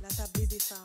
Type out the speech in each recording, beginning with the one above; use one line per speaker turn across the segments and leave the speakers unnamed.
La tablée des femmes.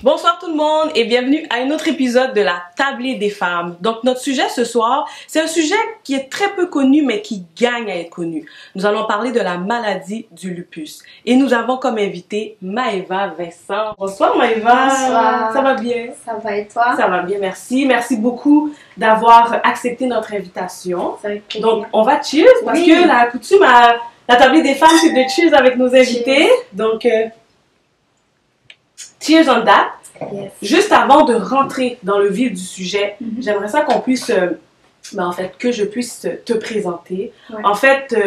Bonsoir tout le monde et bienvenue à un autre épisode de la tablée des femmes. Donc notre sujet ce soir, c'est un sujet qui est très peu connu mais qui gagne à être connu. Nous allons parler de la maladie du lupus. Et nous avons comme invité Maëva Vincent. Bonsoir Maëva.
Bonsoir.
Ça va bien?
Ça va et toi?
Ça va bien, merci. Merci beaucoup d'avoir accepté notre invitation.
C'est avec plaisir.
Donc on va cheers parce
Oui.
que la coutume à la tablée des femmes c'est de cheers avec nos invités. Donc cheers on that.
Yes.
Juste avant de rentrer dans le vif du sujet, j'aimerais ça qu'on puisse, en fait, que je puisse te présenter.
Ouais.
En fait,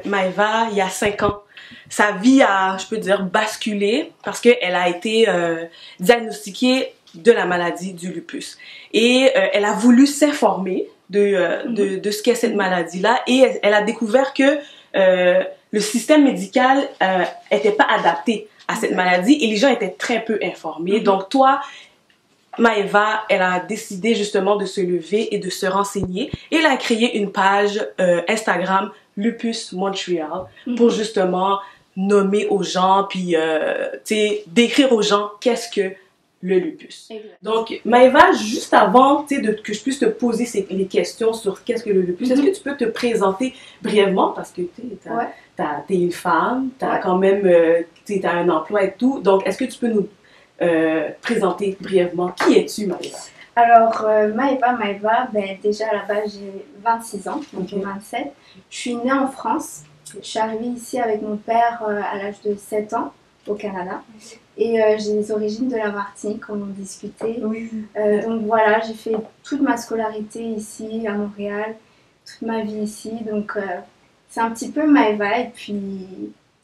Maëva, il y a 5 ans, sa vie a, je peux dire, basculé parce qu'elle a été diagnostiquée de la maladie du lupus. Et elle a voulu s'informer de ce qu'est cette maladie-là et elle a découvert que le système médical était pas adapté à cette maladie et les gens étaient très peu informés. Donc toi, Maëva, elle a décidé justement de se lever et de se renseigner et elle a créé une page Instagram Lupus Montreal pour justement nommer aux gens puis décrire aux gens qu'est-ce que le lupus.
Exact.
Donc Maëva, juste avant que je puisse te poser les questions sur qu'est-ce que le lupus, est-ce que tu peux te présenter brièvement parce que t'es une femme, t'as quand même t'as un emploi et tout, donc est-ce que tu peux nous présenter brièvement qui es-tu Maëva?
Alors, Maëva, ben, déjà à la base j'ai 26 ans, donc
Ok.
27. Je suis née en France. Je suis arrivée ici avec mon père à l'âge de 7 ans au Canada. Et j'ai des origines de la Martinique, comme on discutait.
Oui.
Donc voilà, j'ai fait toute ma scolarité ici à Montréal, toute ma vie ici. Donc c'est un petit peu Maëva et puis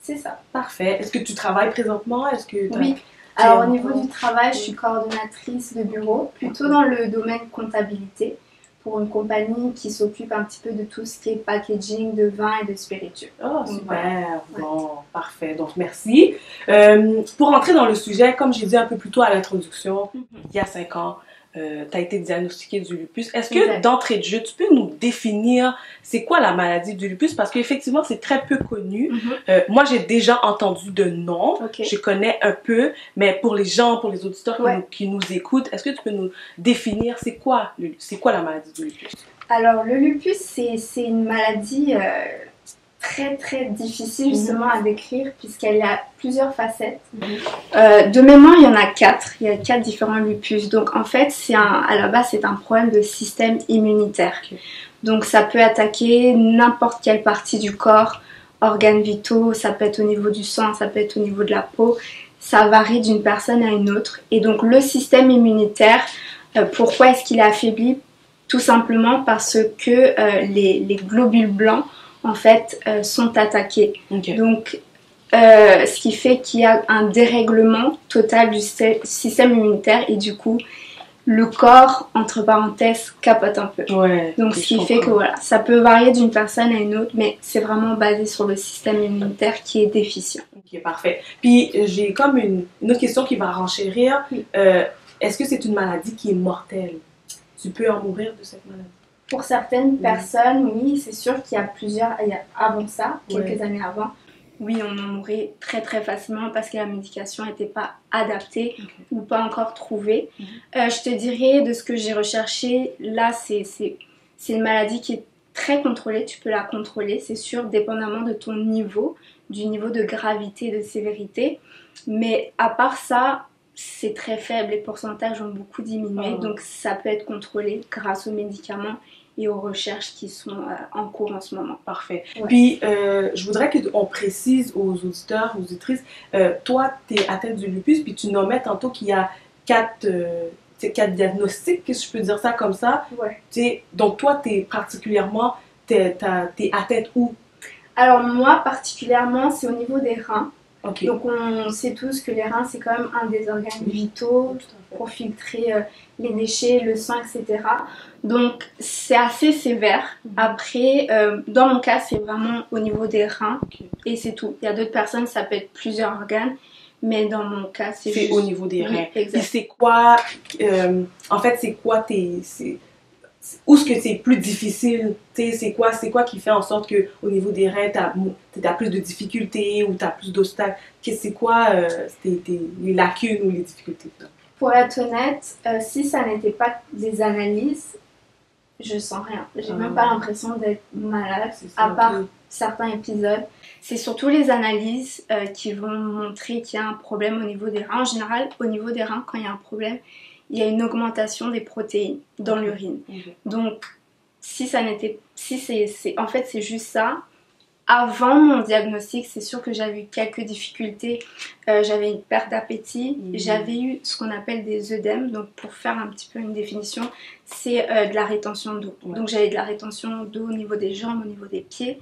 c'est ça.
Parfait. Est-ce que tu travailles présentement? Est-ce que
Oui.
t'as
Alors
un
au niveau
emploi?
du travail, je suis coordonnatrice de bureau, plutôt dans le domaine comptabilité, pour une compagnie qui s'occupe un petit peu de tout ce qui est packaging de vin et de spiritueux.
Oh,
Donc,
super. Bon, parfait. Donc, merci. Pour entrer dans le sujet, comme j'ai dit un peu plus tôt à l'introduction, il y a 5 ans, tu as été diagnostiquée du lupus. Est-ce que,
Exact.
d'entrée de jeu, tu peux nous définir c'est quoi la maladie du lupus? Parce qu'effectivement, c'est très peu connu. Moi, j'ai déjà entendu de nom.
Ok.
Je connais un peu, mais pour les gens, pour les auditeurs
Ouais.
qui nous écoutent, est-ce que tu peux nous définir c'est quoi la maladie du lupus?
Alors le lupus, c'est une maladie très très difficile justement à décrire puisqu'elle a plusieurs facettes. De mémoire, il y en a 4. Il y a 4 différents lupus. Donc en fait, à la base, c'est un problème de système immunitaire.
Ok.
Donc ça peut attaquer n'importe quelle partie du corps, organes vitaux, ça peut être au niveau du sang, ça peut être au niveau de la peau. Ça varie d'une personne à une autre. Et donc le système immunitaire, pourquoi est-ce qu'il est affaibli? Tout simplement parce que les globules blancs en fait sont attaqués.
Ok.
Donc ce qui fait qu'il y a un dérèglement total du système immunitaire et du coup le corps entre parenthèses capote un peu.
Ouais.
Donc
ok,
ce qui
je
fait que
comprends.
voilà, ça peut varier d'une personne à une autre, mais c'est vraiment basé sur le système immunitaire qui est déficient.
Ok, parfait. Puis j'ai comme une autre question qui va renchérir.
Oui.
Est-ce que c'est une maladie qui est mortelle? Tu peux en mourir de cette maladie?
Pour certaines personnes, oui, c'est sûr qu'il y a avant ça, quelques
Ouais.
années avant, oui, on en mourrait très très facilement parce que la médication n'était pas adaptée ou pas encore trouvée. Je te dirais, de ce que j'ai recherché, là, c'est une maladie qui est très contrôlée, tu peux la contrôler, c'est sûr, dépendamment de ton niveau, du niveau de gravité, de sévérité. Mais à part ça, c'est très faible, les pourcentages ont beaucoup diminué,
Oh.
donc ça peut être contrôlé grâce aux médicaments et aux recherches qui sont en cours en ce moment.
Parfait.
Ouais.
Puis je voudrais qu'on précise aux auditeurs, aux auditrices, toi, tu es atteinte du lupus, puis tu nommais tantôt qu'il y a 4 diagnostics, que je peux dire ça comme ça.
Ouais.
Donc toi, t'es atteinte où?
Alors moi particulièrement, c'est au niveau des reins.
Ok.
Donc on sait tous que les reins, c'est quand même un des organes vitaux pour filtrer les déchets, le sang, etc. Donc c'est assez sévère. Après, dans mon cas, c'est vraiment au niveau des reins et c'est tout. Il y a d'autres personnes, ça peut être plusieurs organes, mais dans mon cas, c'est juste...
au niveau des reins.
Oui,
Puis c'est quoi, en fait, c'est quoi où est-ce que c'est plus difficile? C'est quoi qui fait en sorte que au niveau des reins, t'as plus de difficultés ou t'as plus d'obstacles? C'est quoi les lacunes ou les difficultés?
Pour être honnête, si ça n'était pas des analyses, je sens rien. J'ai même pas l'impression d'être malade, à part certains épisodes. C'est surtout les analyses qui vont montrer qu'il y a un problème au niveau des reins. En général, au niveau des reins, quand il y a un problème, il y a une augmentation des protéines dans l'urine. Donc, en fait, c'est juste ça. Avant mon diagnostic, c'est sûr que j'avais eu quelques difficultés. J'avais une perte d'appétit. J'avais eu ce qu'on appelle des œdèmes. Donc, pour faire un petit peu une définition, c'est de la rétention d'eau. Donc, j'avais de la rétention d'eau au niveau des jambes, au niveau des pieds.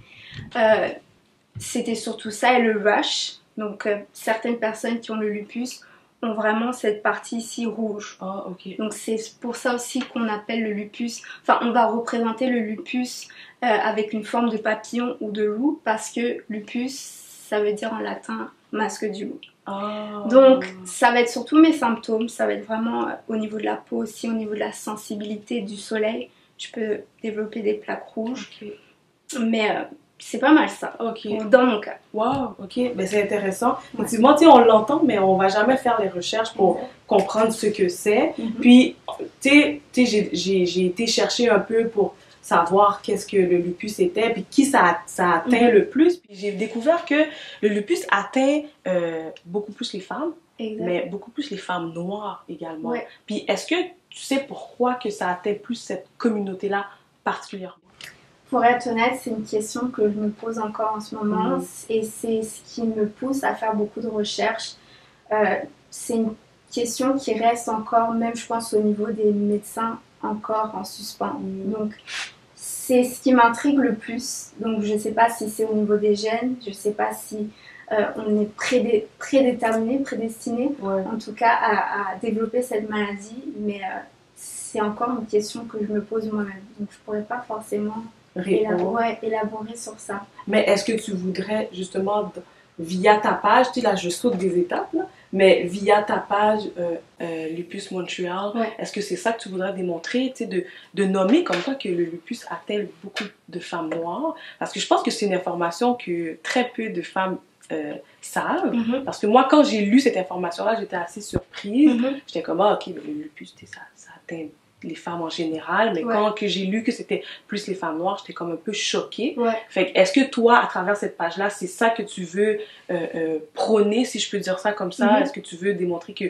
C'était surtout ça et le rash. Donc, certaines personnes qui ont le lupus ont vraiment cette partie ici rouge. Donc c'est pour ça aussi qu'on appelle le lupus, enfin on va représenter le lupus avec une forme de papillon ou de loup, parce que lupus, ça veut dire en latin masque du loup. Donc ça va être surtout mes symptômes, ça va être vraiment au niveau de la peau aussi, au niveau de la sensibilité du soleil. Je peux développer des plaques rouges, mais c'est pas mal ça, dans mon cas.
Wow, ok, ben, c'est intéressant. Effectivement, on l'entend, mais on va jamais faire les recherches pour comprendre ce que c'est. Puis, j'ai été chercher un peu pour savoir qu'est-ce que le lupus était, puis qui ça atteint le plus. Puis j'ai découvert que le lupus atteint beaucoup plus les femmes, mais beaucoup plus les femmes noires également. Puis est-ce que tu sais pourquoi que ça atteint plus cette communauté-là particulièrement?
Pour être honnête, c'est une question que je me pose encore en ce moment et c'est ce qui me pousse à faire beaucoup de recherches. C'est une question qui reste encore, même je pense au niveau des médecins, encore en suspens. Donc c'est ce qui m'intrigue le plus. Donc je ne sais pas si c'est au niveau des gènes, je ne sais pas si on est prédéterminé, prédestiné en tout cas à développer cette maladie, mais c'est encore une question que je me pose moi-même. Donc je ne pourrais pas forcément élaborer sur ça.
Mais est-ce que tu voudrais justement, via ta page, là je saute des étapes, là, mais via ta page Lupus Montréal, est-ce que c'est ça que tu voudrais démontrer, de nommer comme quoi que le lupus atteint beaucoup de femmes noires? Parce que je pense que c'est une information que très peu de femmes savent. Parce que moi, quand j'ai lu cette information-là, j'étais assez surprise. J'étais comme, ok, le lupus, ça atteint les femmes en général, mais quand que j'ai lu que c'était plus les femmes noires, j'étais comme un peu choquée. Fait est-ce que toi, à travers cette page-là, c'est ça que tu veux prôner, si je peux dire ça comme ça? Est-ce que tu veux démontrer que,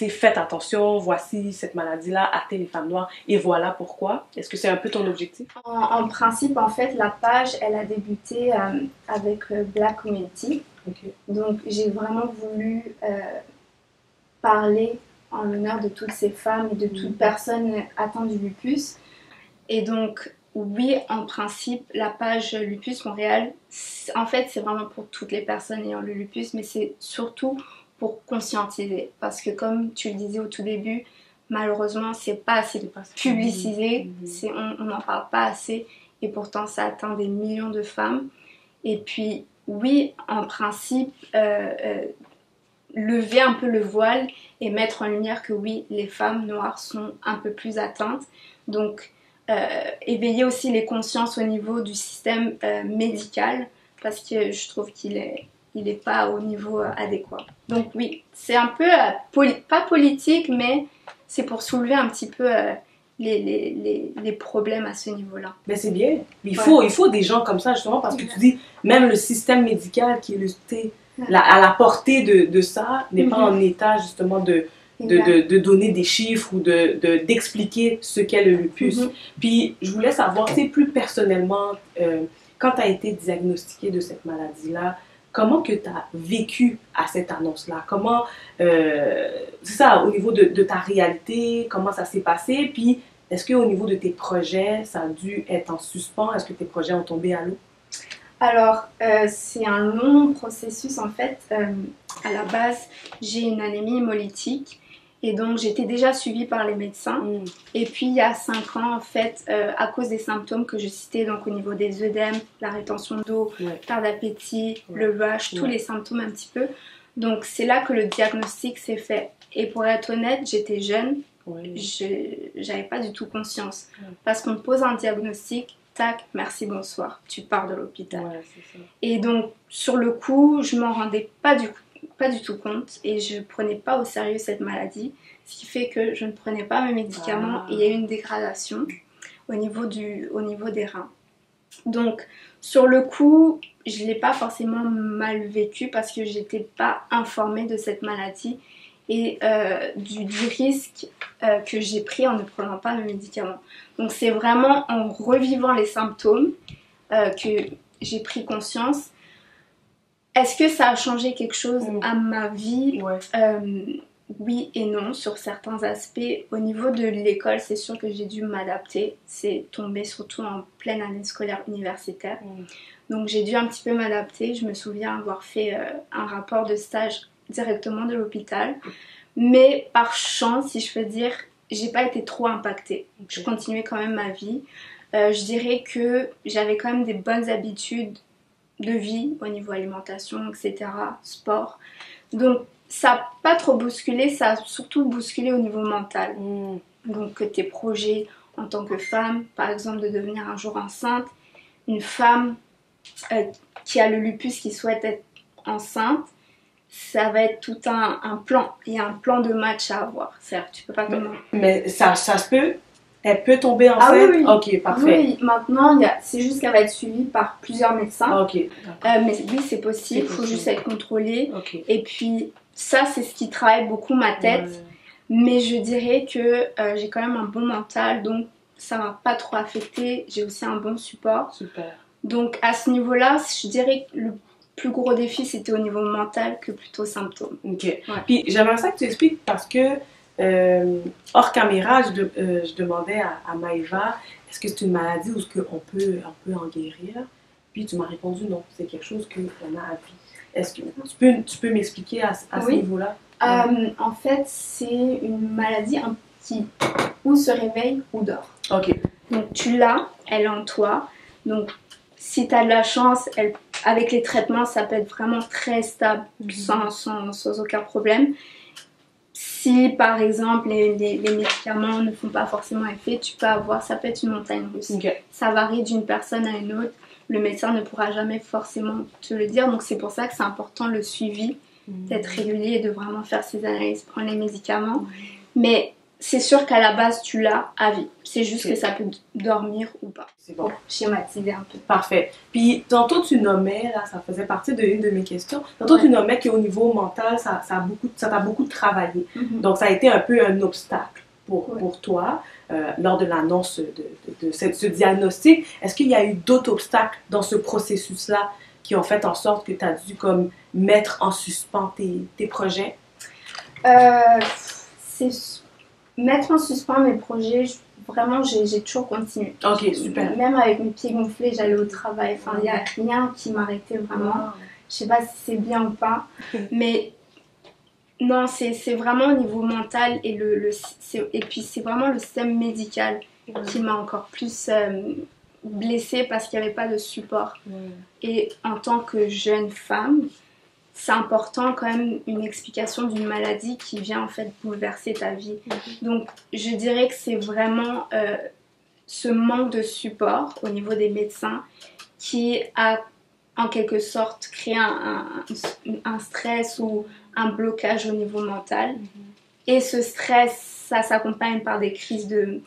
faites attention, voici cette maladie-là atteint les femmes noires et voilà pourquoi? Est-ce que c'est un peu ton objectif?
En principe, en fait, la page, elle a débuté avec Black Community. Donc, j'ai vraiment voulu parler en l'honneur de toutes ces femmes et de toute personne atteinte du lupus. Et donc, oui, en principe, la page Lupus Montréal, en fait, c'est vraiment pour toutes les personnes ayant le lupus, mais c'est surtout pour conscientiser. Parce que comme tu le disais au tout début, malheureusement, c'est pas assez publicisé, on n'en parle pas assez, et pourtant, ça atteint des millions de femmes. Et puis, oui, en principe, lever un peu le voile et mettre en lumière que oui, les femmes noires sont un peu plus atteintes. Donc, éveiller aussi les consciences au niveau du système médical, parce que je trouve qu'il est pas au niveau adéquat. Donc oui, c'est un peu, pas politique, mais c'est pour soulever un petit peu les problèmes à ce niveau-là.
Mais c'est bien. Il faut des gens comme ça, justement, parce que tu dis, même le système médical qui est à la portée de ça n'est pas en état, justement, de donner des chiffres ou d'expliquer ce qu'est le lupus. Puis, je voulais savoir, plus personnellement, quand tu as été diagnostiquée de cette maladie-là, comment que tu as vécu à cette annonce-là? Comment, c'est ça, au niveau de ta réalité, comment ça s'est passé? Puis, est-ce qu'au niveau de tes projets, ça a dû être en suspens? Est-ce que tes projets ont tombé à l'eau?
Alors, c'est un long processus en fait. À la base, j'ai une anémie hémolytique et donc j'étais déjà suivie par les médecins. Et puis il y a 5 ans en fait, à cause des symptômes que je citais, donc au niveau des œdèmes, la rétention d'eau, perte d'appétit, le rush, tous les symptômes un petit peu. Donc c'est là que le diagnostic s'est fait. Et pour être honnête, j'étais jeune, j'avais pas du tout conscience. Parce qu'on te pose un diagnostic, tac, merci, bonsoir, tu pars de l'hôpital. Et donc, sur le coup, je m'en rendais pas du tout compte et je prenais pas au sérieux cette maladie, ce qui fait que je ne prenais pas mes médicaments et il y a eu une dégradation au niveau des reins. Donc, sur le coup, je l'ai pas forcément mal vécu parce que j'étais pas informée de cette maladie et du risque que j'ai pris en ne prenant pas mes médicaments. Donc c'est vraiment en revivant les symptômes que j'ai pris conscience. Est-ce que ça a changé quelque chose à ma vie? Oui et non sur certains aspects. Au niveau de l'école, c'est sûr que j'ai dû m'adapter. C'est tombé surtout en pleine année scolaire universitaire. Donc j'ai dû un petit peu m'adapter. Je me souviens avoir fait un rapport de stage directement de l'hôpital. Mais par chance, si je peux dire, j'ai pas été trop impactée. Je continuais quand même ma vie. Je dirais que j'avais quand même des bonnes habitudes de vie au niveau alimentation, etc., sport. Donc ça n'a pas trop bousculé, ça a surtout bousculé au niveau mental. Donc tes projets en tant que femme, par exemple de devenir un jour enceinte, une femme qui a le lupus qui souhaite être enceinte, ça va être tout un plan. Il y a un plan de match à avoir. C'est-à-dire tu peux pas comment.
Mais ça se peut? Elle peut tomber enceinte?
Ah oui, oui.
Ok, parfait.
Oui, maintenant, c'est juste qu'elle va être suivie par plusieurs médecins.
Ok.
Mais oui, c'est possible. Il faut juste être contrôlé. Et puis, ça, c'est ce qui travaille beaucoup ma tête. Mais je dirais que j'ai quand même un bon mental. Donc, ça m'a pas trop affecté. J'ai aussi un bon support.
Super.
Donc, à ce niveau-là, je dirais que le plus gros défi, c'était au niveau mental que plutôt symptômes.
Ok. Puis, j'aimerais ça que tu expliques parce que hors caméra, je demandais à Maëva, est-ce que c'est une maladie ou est-ce qu'on peut en guérir? Puis tu m'as répondu non, c'est quelque chose qu'on a à vie. Est-ce que tu peux m'expliquer à ce niveau-là?
En fait, c'est une maladie qui ou se réveille ou dort.
Ok.
Donc tu l'as, elle est en toi. Donc si tu as de la chance, avec les traitements, ça peut être vraiment très stable, sans aucun problème. Si par exemple les médicaments ne font pas forcément effet, ça peut être une montagne russe. Ça varie d'une personne à une autre. Le médecin ne pourra jamais forcément te le dire. Donc c'est pour ça que c'est important le suivi, d'être régulier et de vraiment faire ses analyses, prendre les médicaments. Mais c'est sûr qu'à la base tu l'as à vie. C'est juste que ça peut dormir ou pas.
C'est bon.
Pour schématiser un peu.
Parfait. Puis tantôt tu nommais, là, ça faisait partie d'une de mes questions, tantôt tu nommais qu'au niveau mental, ça t'a beaucoup travaillé. Donc ça a été un peu un obstacle pour toi lors de l'annonce de ce diagnostic. Est-ce qu'il y a eu d'autres obstacles dans ce processus-là qui ont fait en sorte que tu as dû comme mettre en suspens tes projets?
C'est mettre en suspens mes projets. Vraiment, j'ai toujours continué.
Ok, super.
Même avec mes pieds gonflés, j'allais au travail. Enfin, il n'y a rien qui m'arrêtait vraiment. Je sais pas si c'est bien ou pas. Mais non, c'est vraiment au niveau mental et puis c'est vraiment le système médical qui m'a encore plus blessée parce qu'il n'y avait pas de support. Et en tant que jeune femme, c'est important quand même une explication d'une maladie qui vient en fait bouleverser ta vie. Donc je dirais que c'est vraiment ce manque de support au niveau des médecins qui a en quelque sorte créé un stress ou un blocage au niveau mental. Et ce stress, ça s'accompagne par des crises de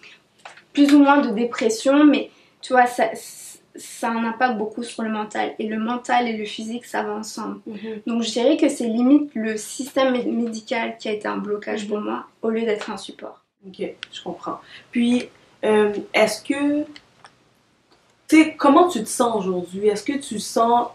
plus ou moins de dépression, mais tu vois, ça a un impact beaucoup sur le mental. Et le mental et le physique, ça va ensemble. Donc je dirais que c'est limite le système médical qui a été un blocage pour moi, au lieu d'être un support.
Ok, je comprends. Puis, est-ce que... Tu sais, comment tu te sens aujourd'hui? Est-ce que tu te sens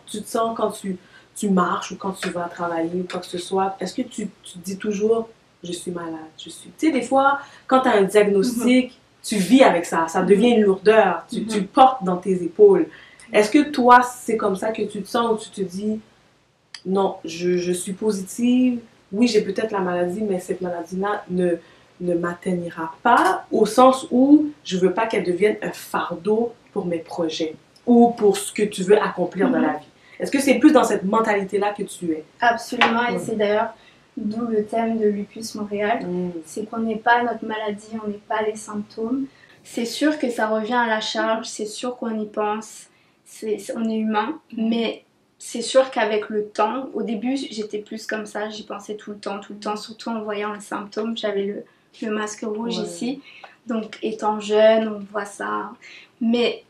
quand tu marches ou quand tu vas travailler ou quoi que ce soit? Est-ce que tu te dis toujours, je suis malade, Tu sais, des fois, quand tu as un diagnostic, tu vis avec ça. Ça devient une lourdeur. Tu le portes dans tes épaules. Est-ce que toi, c'est comme ça que tu te sens, ou tu te dis, non, je suis positive, oui, j'ai peut-être la maladie, mais cette maladie-là ne m'atteignera pas, au sens où je veux pas qu'elle devienne un fardeau pour mes projets ou pour ce que tu veux accomplir dans la vie. Est-ce que c'est plus dans cette mentalité-là que tu es?
Absolument, et c'est d'ailleurs d'où le thème de Lupus Montréal. C'est qu'on n'est pas notre maladie, on n'est pas les symptômes. C'est sûr que ça revient à la charge, c'est sûr qu'on y pense, on est humain, mais c'est sûr qu'avec le temps, au début j'étais plus comme ça, j'y pensais tout le temps, surtout en voyant les symptômes. J'avais le masque rouge ici, donc étant jeune, on voit ça. Mais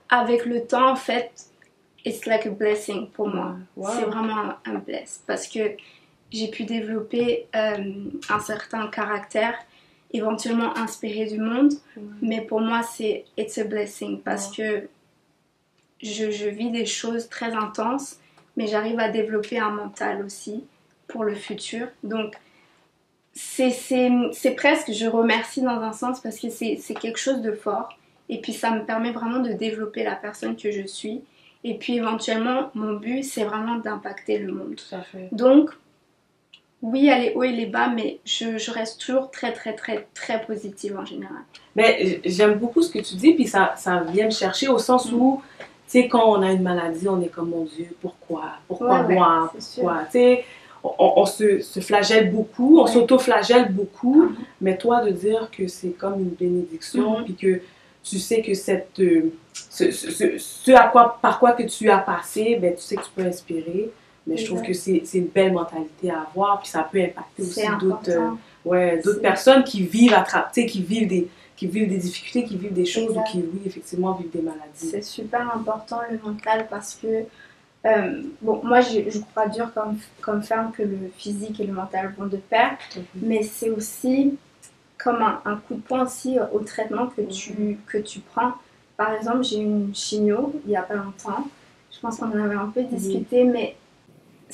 avec le temps, en fait, it's like a blessing pour moi. C'est vraiment un bless, parce que j'ai pu développer un certain caractère, éventuellement inspiré du monde, mais pour moi c'est it's a blessing, parce que je vis des choses très intenses, mais j'arrive à développer un mental aussi pour le futur. Donc c'est presque, je remercie dans un sens, parce que c'est quelque chose de fort, et puis ça me permet vraiment de développer la personne que je suis, et puis éventuellement mon but c'est vraiment d'impacter le monde.
Tout à fait.
Donc oui, il y a les hauts et les bas, mais je reste toujours très positive en général.
Mais j'aime beaucoup ce que tu dis, puis ça vient me chercher au sens où, tu sais, quand on a une maladie, on est comme, mon Dieu, pourquoi moi, pourquoi, tu sais, on se flagelle beaucoup, on s'auto-flagelle beaucoup, mais toi, de dire que c'est comme une bénédiction, puis que tu sais que par quoi que tu as passé, ben, tu sais que tu peux inspirer. Mais je trouve que c'est une belle mentalité à avoir, puis ça peut impacter aussi d'autres personnes qui vivent qui vivent des difficultés, qui vivent des choses, ou qui, oui, effectivement, vivent des maladies.
C'est super important le mental, parce que, bon, moi je crois dur comme ferme que le physique et le mental vont de pair, mais c'est aussi comme un coup de poing aussi au traitement que tu prends. Par exemple, j'ai eu une chimio il n'y a pas longtemps, je pense qu'on en avait un peu discuté, mais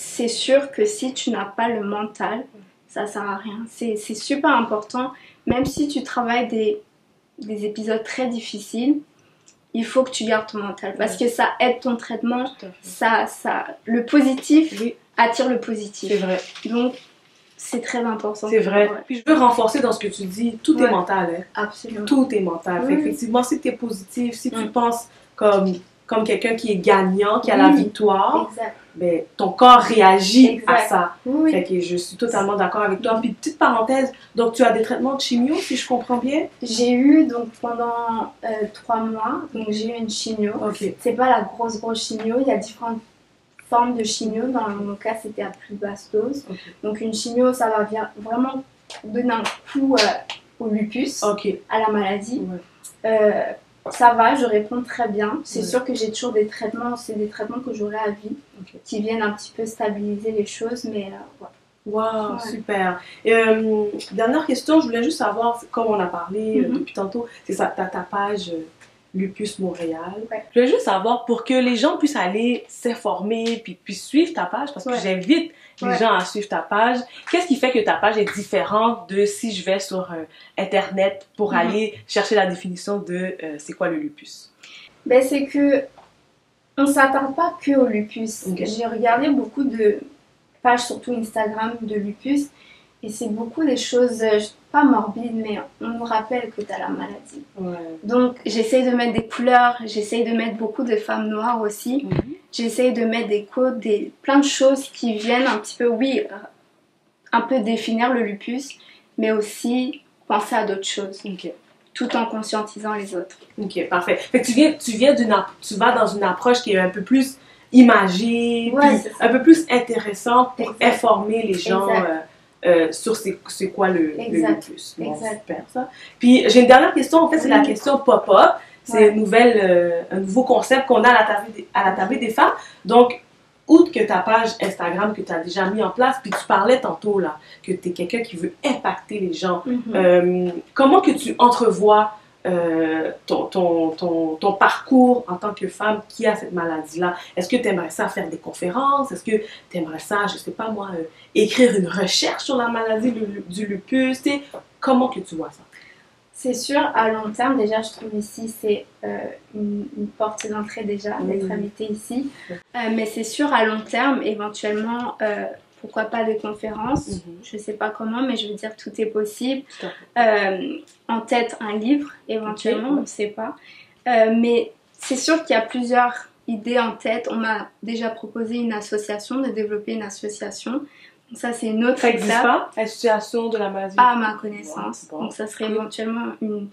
c'est sûr que si tu n'as pas le mental, ça sert à rien. C'est super important. Même si tu travailles des épisodes très difficiles, il faut que tu gardes ton mental, parce que ça aide ton traitement. Le positif attire le positif.
C'est vrai.
Donc, c'est très important.
C'est vrai. Puis je veux renforcer dans ce que tu dis, tout est mental. Hein?
Absolument.
Tout est mental. Fait effectivement, si tu es positif, si tu penses comme quelqu'un qui est gagnant, qui a la victoire, ben, ton corps réagit à ça. Fait que je suis totalement d'accord avec toi. Puis petite parenthèse, donc tu as des traitements de chimio, si je comprends bien?
J'ai eu, donc pendant 3 mois, donc j'ai eu une chimio. C'est pas la grosse chimio, il y a différentes formes de chimio. Dans mon cas, c'était à plus basse dose. Donc une chimio, ça va vraiment donner un coup au lupus, à la maladie. Ça va, je réponds très bien. C'est sûr que j'ai toujours des traitements, c'est des traitements que j'aurai à vie, qui viennent un petit peu stabiliser les choses, mais
Wow, super. Dernière question, je voulais juste savoir, comme on a parlé depuis tantôt, c'est ça, ta page Lupus Montréal. Je voulais juste savoir, pour que les gens puissent aller s'informer, puis puissent suivre ta page, parce que j'invite les gens à suivre ta page. Qu'est-ce qui fait que ta page est différente de si je vais sur Internet pour aller chercher la définition de c'est quoi le lupus?
Ben, c'est que on s'attarde pas que au lupus. J'ai regardé beaucoup de pages, surtout Instagram, de lupus, et c'est beaucoup des choses, pas morbides, mais on nous rappelle que tu as la maladie. Donc j'essaye de mettre des couleurs, j'essaye de mettre beaucoup de femmes noires aussi, j'essaye de mettre des quotes, plein de choses qui viennent un petit peu, un peu définir le lupus, mais aussi penser à d'autres choses, tout en conscientisant les autres.
Ok, parfait. Fait que tu vas dans une approche qui est un peu plus imagée, puis un peu plus intéressante pour informer les gens sur c'est quoi le lupus. Bon, super ça. Puis j'ai une dernière question, en fait, c'est la question pop-up. C'est un nouveau concept qu'on a à la table des femmes. Donc, outre que ta page Instagram que tu as déjà mis en place, puis tu parlais tantôt là, que tu es quelqu'un qui veut impacter les gens, comment que tu entrevois ton parcours en tant que femme qui a cette maladie-là? Est-ce que tu aimerais ça faire des conférences? Est-ce que tu aimerais ça, je sais pas moi, écrire une recherche sur la maladie du lupus? Comment que tu vois ça?
C'est sûr, à long terme, déjà, je trouve ici, c'est une porte d'entrée déjà, d'être invité ici. Mais c'est sûr, à long terme, éventuellement, pourquoi pas des conférences, je ne sais pas comment, mais je veux dire, tout est possible. En tête, un livre, éventuellement, on ne sait pas. Mais c'est sûr qu'il y a plusieurs idées en tête. On m'a déjà proposé une association, de développer une association. Ça, c'est une autre étape. Ça n'existe pas,
l'association de la maladie?
Pas à ma connaissance. Wow. Bon. Donc, ça serait éventuellement une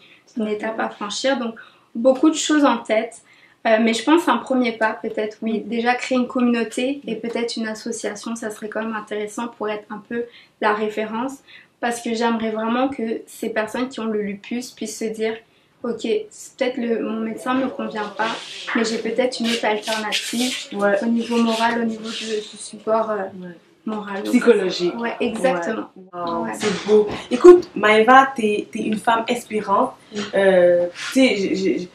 étape à franchir. Donc, beaucoup de choses en tête. Mais je pense un premier pas, peut-être, oui. Déjà, créer une communauté et peut-être une association, ça serait quand même intéressant pour être un peu la référence. Parce que j'aimerais vraiment que ces personnes qui ont le lupus puissent se dire « Ok, peut-être mon médecin ne me convient pas, mais j'ai peut-être une autre alternative au niveau moral, au niveau du support moral. »
Psychologique.
Ouais, exactement.
Wow, c'est beau. Écoute, Maëva, t'es une femme inspirante. Tu sais,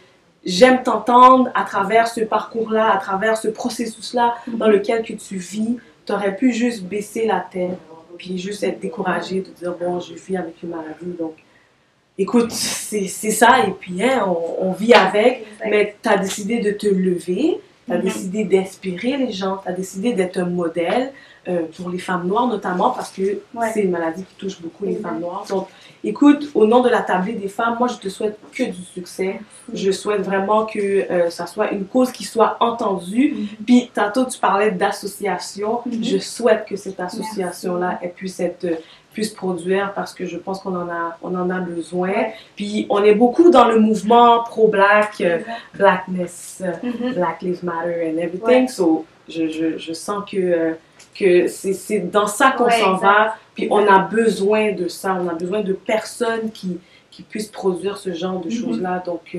j'aime t'entendre à travers ce parcours-là, à travers ce processus-là dans lequel que tu vis. Tu aurais pu juste baisser la tête, puis juste être découragée, de dire bon, je vis avec une maladie, donc écoute, c'est ça, et puis hein, on vit avec, mais tu as décidé de te lever, tu as décidé d'inspirer les gens, tu as décidé d'être un modèle pour les femmes noires notamment, parce que c'est une maladie qui touche beaucoup les femmes noires. Donc, écoute, au nom de la Tablée des femmes, moi je te souhaite que du succès. Je souhaite vraiment que ça soit une cause qui soit entendue. Puis tantôt tu parlais d'association. Je souhaite que cette association-là puisse produire, parce que je pense qu'on en a besoin. Puis on est beaucoup dans le mouvement pro-black, blackness, Black Lives Matter and everything. So je sens que c'est dans ça qu'on s'en va. Puis on a besoin de ça, on a besoin de personnes qui puissent produire ce genre de choses-là. Donc,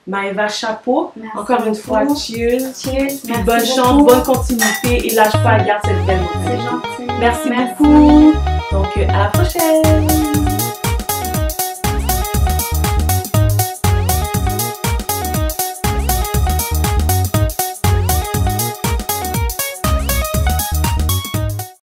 Maëva, chapeau. Merci encore une fois, cheers. Cheers. Puis bonne chance, bonne continuité et lâche pas, garde cette belle.
C'est gentil.
Merci beaucoup. Donc, à la prochaine.